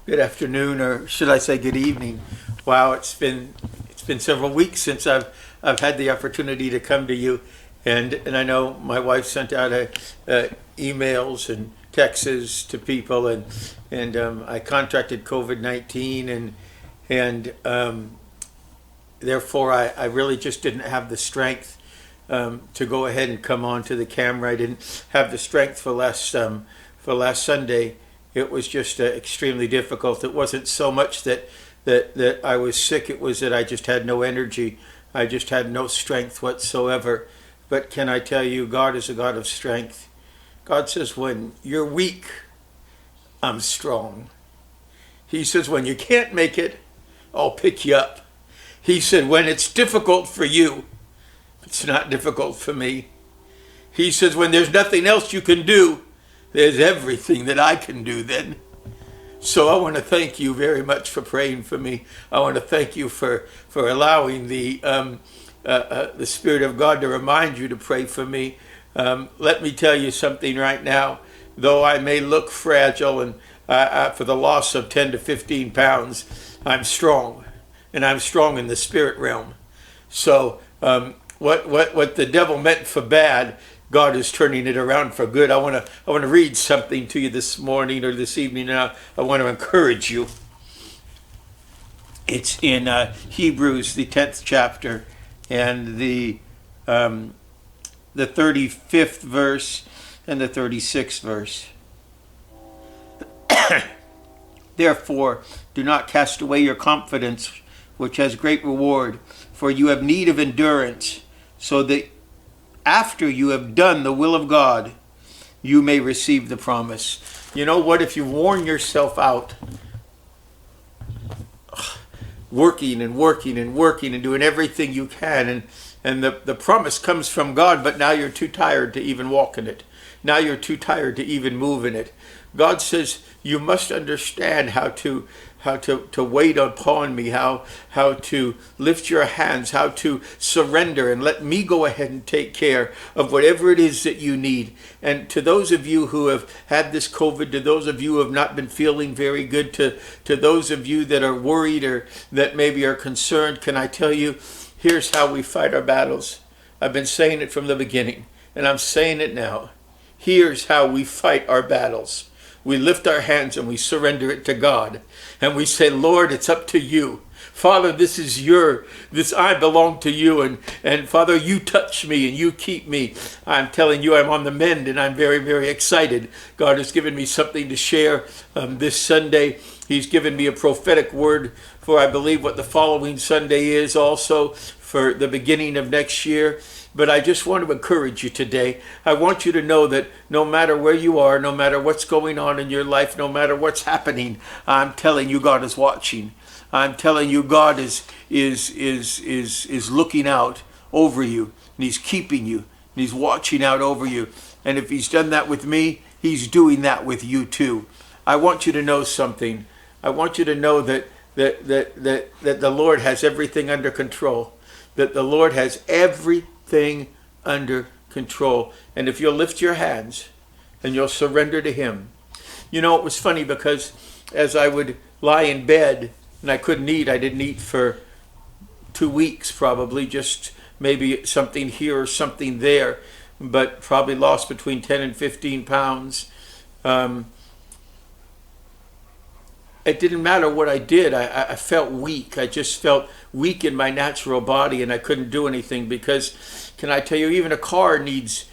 Good afternoon, or should I say good evening. Wow, it's been several weeks since I've had the opportunity to come to you, and I know my wife sent out emails and texts to people, and I contracted COVID-19, and therefore I really just didn't have the strength to go ahead and come on to the camera. I didn't have the strength for last Sunday. It was just extremely difficult. It wasn't so much that I was sick. It was that I just had no energy. I just had no strength whatsoever. But can I tell you, God is a God of strength. God says, when you're weak, I'm strong. He says, when you can't make it, I'll pick you up. He said, when it's difficult for you, it's not difficult for me. He says, when there's nothing else you can do, there's everything that I can do then. So I want to thank you very much for praying for me. I want to thank you for allowing the Spirit of God to remind you to pray for me. Let me tell you something right now. Though I may look fragile and for the loss of 10 to 15 pounds, I'm strong. And I'm strong in the spirit realm. So what the devil meant for bad, God is turning it around for good. I want to read something to you this morning or this evening, and I want to encourage you. It's in Hebrews, the 10th chapter, and the 35th verse and the 36th verse. Therefore, do not cast away your confidence, which has great reward, for you have need of endurance, so that after you have done the will of God, you may receive the promise. You know what? If you worn yourself out, working and working and working and doing everything you can, and the promise comes from God, but now you're too tired to even walk in it. Now you're too tired to even move in it. God says you must understand how to wait upon me, how to lift your hands, how to surrender and let me go ahead and take care of whatever it is that you need. And to those of you who have had this COVID, to those of you who have not been feeling very good, to those of you that are worried or that maybe are concerned, can I tell you, here's how we fight our battles. I've been saying it from the beginning, and I'm saying it now. Here's how we fight our battles. We lift our hands and we surrender it to God. And we say, Lord, it's up to you. Father, I belong to you. And Father, you touch me and you keep me. I'm telling you, I'm on the mend and I'm very, very excited. God has given me something to share this Sunday. He's given me a prophetic word for, I believe, what the following Sunday is also for the beginning of next year. But I just want to encourage you today. I want you to know that no matter where you are, no matter what's going on in your life, no matter what's happening, I'm telling you God is watching. I'm telling you God is looking out over you, and he's keeping you, and he's watching out over you. And if he's done that with me, he's doing that with you too. I want you to know something. I want you to know that the Lord has everything under control. That the Lord has everything under control. And if you'll lift your hands and you'll surrender to him. You know, it was funny because as I would lie in bed and I couldn't eat, I didn't eat for 2 weeks probably, just maybe something here or something there, but probably lost between 10 and 15 pounds. It didn't matter what I did. I felt weak. I just felt weak in my natural body, and I couldn't do anything because, can I tell you, even a car needs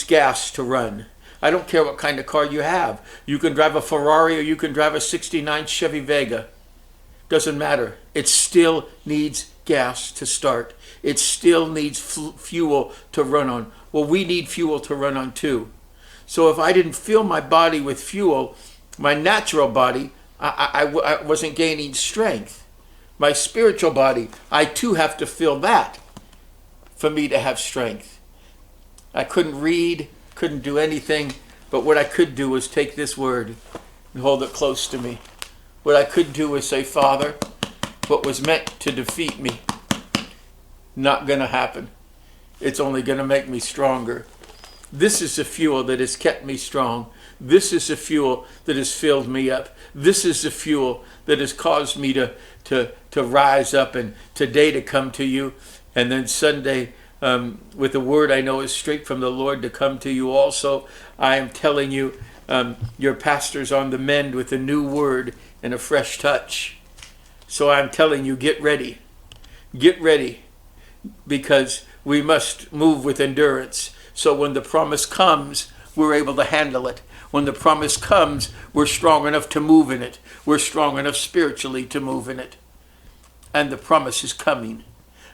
gas to run. I don't care what kind of car you have. You can drive a Ferrari or you can drive a 69 Chevy Vega. Doesn't matter. It still needs gas to start. It still needs fuel to run on. Well, we need fuel to run on too. So if I didn't fill my body with fuel, my natural body, I wasn't gaining strength. My spiritual body, I too have to feel that for me to have strength. I couldn't read, couldn't do anything, but what I could do was take this word and hold it close to me. What I could do was say, Father, what was meant to defeat me, not going to happen. It's only going to make me stronger. This is the fuel that has kept me strong. This is the fuel that has filled me up. This is the fuel that has caused me to rise up and today to come to you. And then Sunday, with the word I know is straight from the Lord to come to you also. I am telling you, your pastor's on the mend with a new word and a fresh touch. So I'm telling you, get ready. Get ready, because we must move with endurance. So when the promise comes, we're able to handle it. When the promise comes, we're strong enough to move in it. We're strong enough spiritually to move in it. And the promise is coming.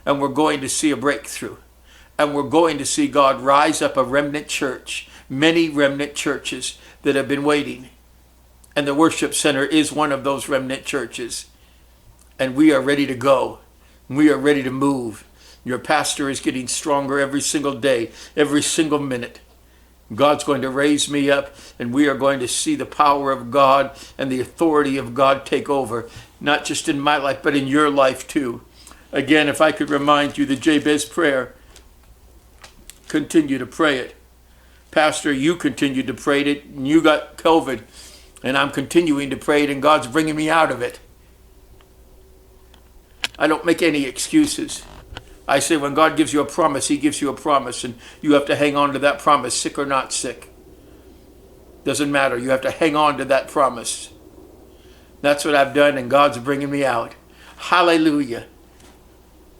And we're going to see a breakthrough. And we're going to see God rise up a remnant church. Many remnant churches that have been waiting. And the worship center is one of those remnant churches. And we are ready to go. We are ready to move. Your pastor is getting stronger every single day, every single minute. God's going to raise me up, and we are going to see the power of God and the authority of God take over, not just in my life, but in your life too. Again, if I could remind you the Jabez prayer, continue to pray it. Pastor, you continued to pray it, and you got COVID, and I'm continuing to pray it, and God's bringing me out of it. I don't make any excuses. I say when God gives you a promise, he gives you a promise, and you have to hang on to that promise, sick or not sick. Doesn't matter. You have to hang on to that promise. That's what I've done, and God's bringing me out. Hallelujah.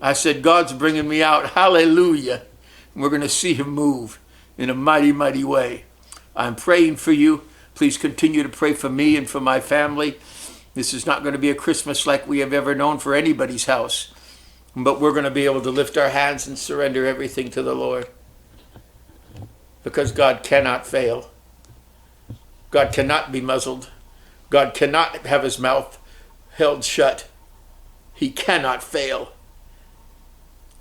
I said, God's bringing me out. Hallelujah. And we're going to see him move in a mighty, mighty way. I'm praying for you. Please continue to pray for me and for my family. This is not going to be a Christmas like we have ever known for anybody's house. But we're going to be able to lift our hands and surrender everything to the Lord. Because God cannot fail. God cannot be muzzled. God cannot have his mouth held shut. He cannot fail.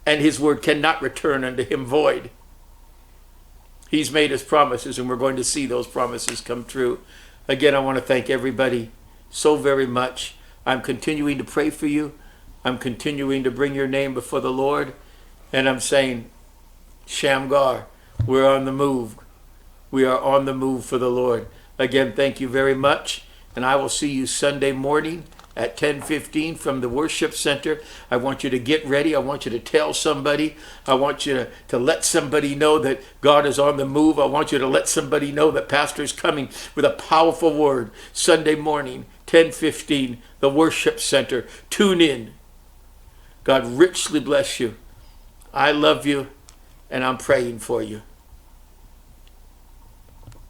And his word cannot return unto him void. He's made his promises, and we're going to see those promises come true. Again, I want to thank everybody so very much. I'm continuing to pray for you. I'm continuing to bring your name before the Lord. And I'm saying, Shamgar, we're on the move. We are on the move for the Lord. Again, thank you very much. And I will see you Sunday morning at 10:15 from the worship center. I want you to get ready. I want you to tell somebody. I want you to let somebody know that God is on the move. I want you to let somebody know that Pastor is coming with a powerful word. Sunday morning, 10:15, the worship center. Tune in. God richly bless you. I love you, and I'm praying for you.